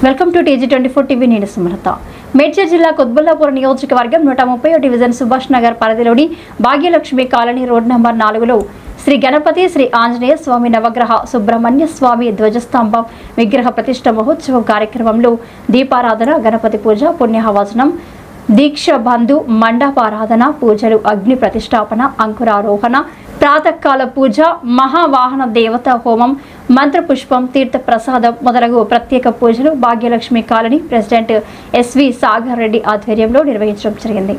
Welcome to TG24 TV. నేను సుమలత. మేడ్చల్ జిల్లా కుత్బుల్లాపూర్ నియోజకవర్గం 130 డివిజన్ సుభాష్ నగర్ పరిధిలోని భాగ్యలక్ష్మి కాలనీ రోడ్ నంబర్ 4లో శ్రీ గణపతి శ్రీ ఆంజనేయ స్వామి నవగ్రహ సుబ్రహ్మణ్య స్వామి ధ్వజస్తంభం విగ్రహ ప్రతిష్ఠ మహోత్సవం కార్యక్రమంలో దీపారాధన, గణపతి పూజ, పుణ్యహవచనం, దీక్ష బంధు మండపారాధన, పూజలు, అగ్ని ప్రతిష్టాపన, అంకురారోహణ, ప్రాతకాల పూజ, మహావాహన దేవత హోమం, మంత్రపుష్పం, తీర్థ ప్రసాదం మొదలగు ప్రత్యేక పూజలు Bhagyalakshmi colony president SV Sagar Reddy ఆధ్వర్యంలో నిర్వహించడం జరిగింది.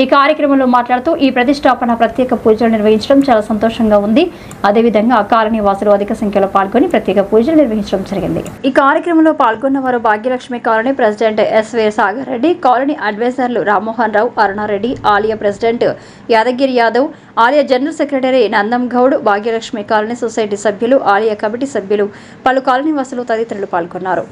ఈ కార్యక్రమంలో మాట్లాడుతూ ఈ ప్రతిష్టాపన ప్రత్యేక పూజలు నిర్వహించడం చాలా సంతోషంగా ఉంది. అదేవిధంగా కాలనీ వాసులు అధిక సంఖ్యలో పాల్గొని ప్రత్యేక పూజలు నిర్వహించడం జరిగింది. ఈ కార్యక్రమంలో పాల్గొన్న వారు Bhagyalakshmi colony president SV Sagar Reddy, colony అడ్వైజర్లు రామ్మోహన్ రావు, అరుణారెడ్డి, ఆలయ ప్రెసిడెంట్ యాదగిరి యాదవ్, ఆలయ general secretary Nandam Goud, Bhagyalakshmi colony society సభ్యులు, ఆలయ కమిటీ సభ్యులు, పలు కాలనీ వాసులు తదితరులు పాల్గొన్నారు.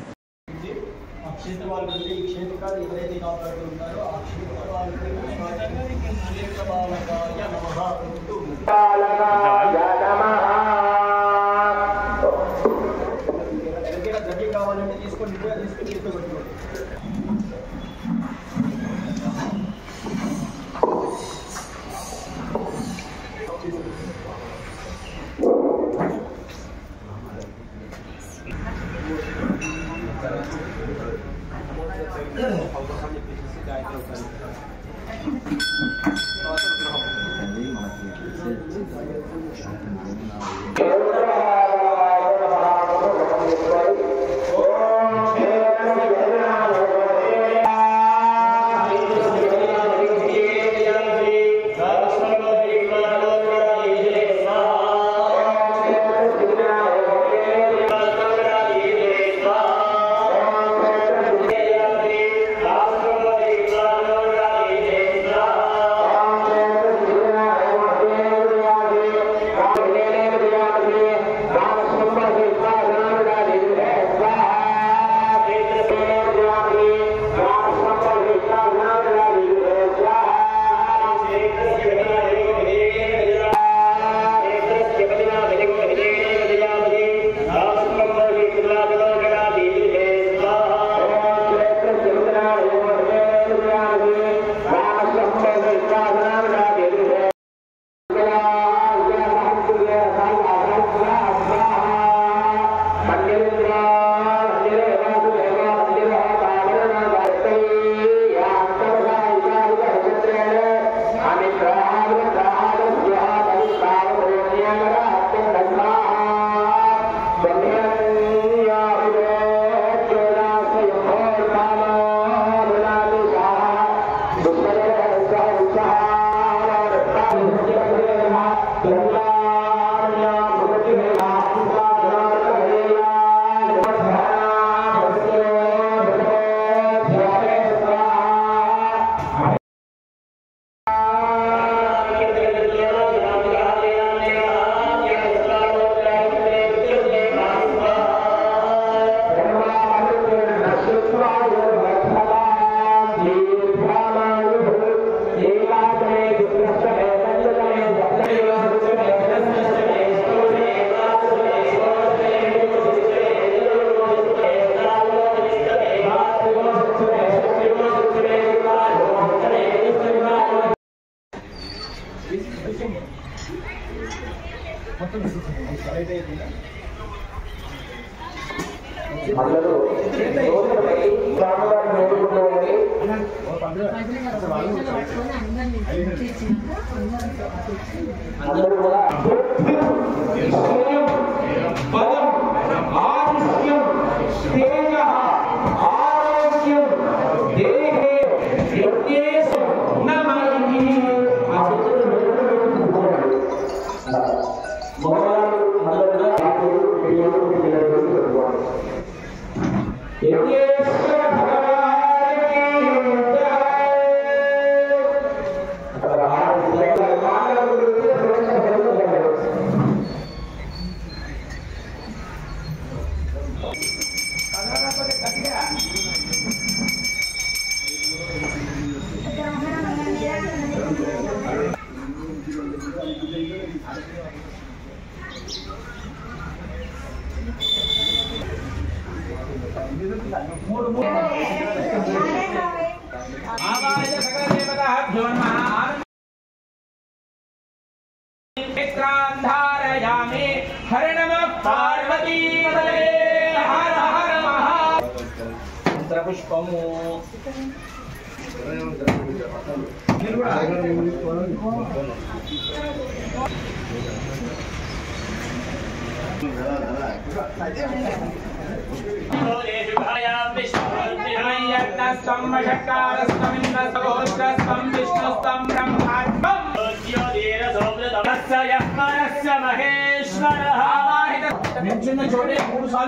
हर नमः पार्वती पतये हर हर महादेव पुष्पमु छोटे 3 साल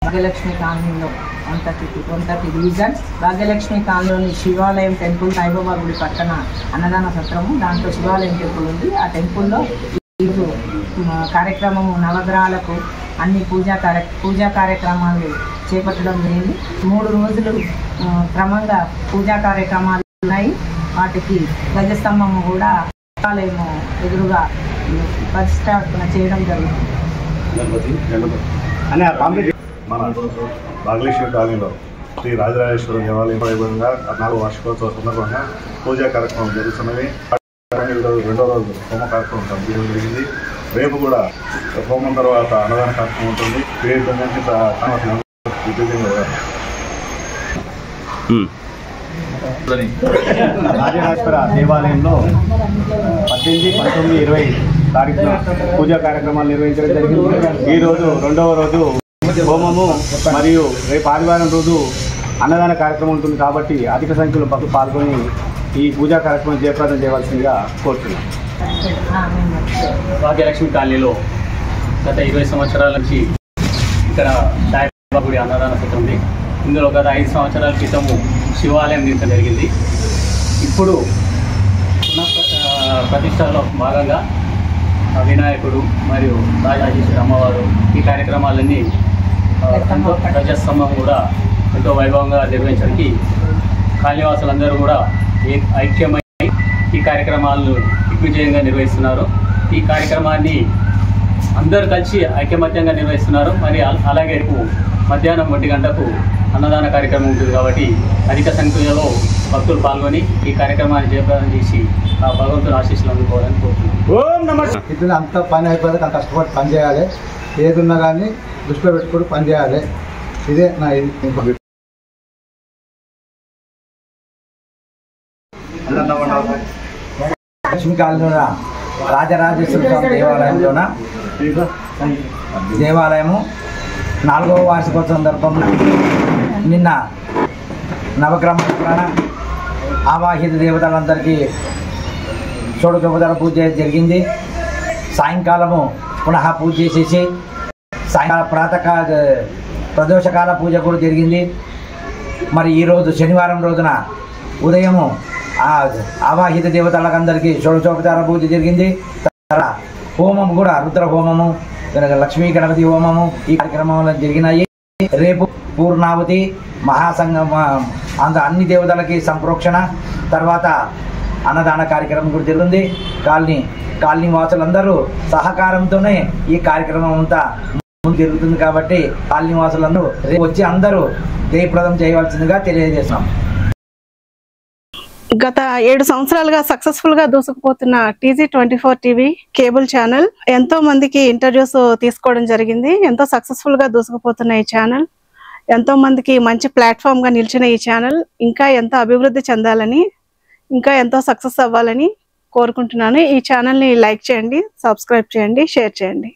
భాగ్యలక్ష్మి కాలనీలో 130 డివిజన్ భాగ్యలక్ష్మి కాలనీలోని శివాలయం టెంపుల్ సాయిబాబా గుడి పక్కన అన్నదాన సత్రము, దాంట్లో శివాలయం టెంపుల్ ఉంది. ఆ టెంపుల్లో ఈరోజు కార్యక్రమము నవగ్రహాలకు అన్ని పూజా కార్యక్రమాలు చేపట్టడం జరిగింది. 3 రోజులు క్రమంగా పూజా కార్యక్రమాలు ఉన్నాయి. వాటికి ధ్వజస్తంభము కూడా శివాలయము ఎదురుగా ప్రతిష్టాపన చేయడం జరుగుతుంది. మన భాగ్యలక్ష్మి కాలనీలో శ్రీ రాజరాజేశ్వర దేవాలయం వైభవంగా 4వ వార్షికోత్సవ సందర్భంగా పూజా కార్యక్రమం జరుగుతున్నది. రెండో రోజు హోమ కార్యక్రమం కంప్లీట్ జరిగింది. రేపు కూడా హోమం తర్వాత అన్నదాన కార్యక్రమం ఉంటుంది. రాజరాజేశ్వర దేవాలయంలో 18, 19, 20 తారీఖున పూజా కార్యక్రమాలు నిర్వహించడం జరిగింది. ఈరోజు రెండవ రోజు హోమము మరియు రేపు ఆదివారం రోజు అన్నదాన కార్యక్రమం ఉంటుంది. కాబట్టి అధిక సంఖ్యలో భక్తులు పాల్గొని ఈ పూజా కార్యక్రమం జయప్రదం చేయవలసిందిగా కోరుతున్నాం. భాగ్యలక్ష్మి కాలనీలో గత 20 సంవత్సరాల నుంచి ఇక్కడ సాయిబాబా గుడి అన్నదాన సత్రం ఉంది. ఇందులో గత 5 సంవత్సరాల క్రితము శివాలయం నిర్మించడం జరిగింది. ఇప్పుడు ప్రతిష్టలో భాగంగా వినాయకుడు మరియు రాజరాజేశ్వరి అమ్మవారు ఈ కార్యక్రమాలన్నీ ధ్వజస్తంభం కూడా ఎంతో వైభవంగా నిర్వహించడానికి కాలనీవాసులందరూ కూడా ఐక్యమై ఈ కార్యక్రమాలను దిగ్విజయంగా నిర్వహిస్తున్నారు. ఈ కార్యక్రమాన్ని అందరూ కలిసి ఐకమత్యంగా నిర్వహిస్తున్నారు. మరి అలాగే రేపు మధ్యాహ్నం 1 గంటకు అన్నదాన కార్యక్రమం ఉంటుంది. కాబట్టి అధిక సంఖ్యలో భక్తులు పాల్గొని ఈ కార్యక్రమాన్ని జయప్రదం చేసి ఆ భగవంతుని ఆశీస్సులు అందుకోవాలని కోరుతున్నాను. ఇట్లా అంత పని అయిపోతే అంత కష్టపడి పని చేయాలి. ఏది ఉన్నా కానీ దృష్టిలో పెట్టుకుని పని చేయాలి. ఇదే నా లక్ష్మీ కాలనీలో రాజరాజేశ్వర స్వామి దేవాలయము 4వ వార్షికోత్సవ సందర్భంలో నిన్న నవగ్రహ ఆవాహిత దేవతలందరికీ షోడశోపచార పూజ జరిగింది. సాయంకాలము పునః పూజ చేసేసి సాయంకాల ప్రాతకాల ప్రదోషకాల పూజ కూడా జరిగింది. మరి ఈరోజు శనివారం రోజున ఉదయము ఆవాహిత దేవతలందరికీ షోడశోపచార పూజ జరిగింది. హోమం కూడా రుద్ర హోమము, లక్ష్మీ గణపతి హోమము ఈ కార్యక్రమాలు జరిగినాయి. రేపు పూర్ణావతి మహాసంగం అన్ని దేవతలకి సంప్రోక్షణ తర్వాత అన్నదాన కార్యక్రమం కూడా జరుగుతుంది. కాలనీ వాసులందరూ సహకారంతోనే ఈ కార్యక్రమం అంతా ముందు జరుగుతుంది. కాబట్టి కాలనీ వాసులందరూ రేపు వచ్చి అందరూ జయప్రదం చేయవలసిందిగా తెలియజేస్తున్నాం. గత 7 సంవత్సరాలుగా సక్సెస్ఫుల్ గా దూసుకుపోతున్న TG24 టీవీ కేబుల్ ఛానల్ ఎంతో మందికి ఇంటర్వ్యూస్ తీసుకోవడం జరిగింది. ఎంతో సక్సెస్ఫుల్ గా దూసుకుపోతున్న ఈ ఛానల్ ఎంతో మందికి మంచి ప్లాట్ఫామ్ గా నిలిచిన ఈ ఛానల్ ఇంకా ఎంతో అభివృద్ధి చెందాలని, ఇంకా ఎంతో సక్సెస్ అవ్వాలని కోరుకుంటున్నాను. ఈ ఛానల్ ని లైక్ చేయండి, సబ్స్క్రైబ్ చేయండి, షేర్ చేయండి.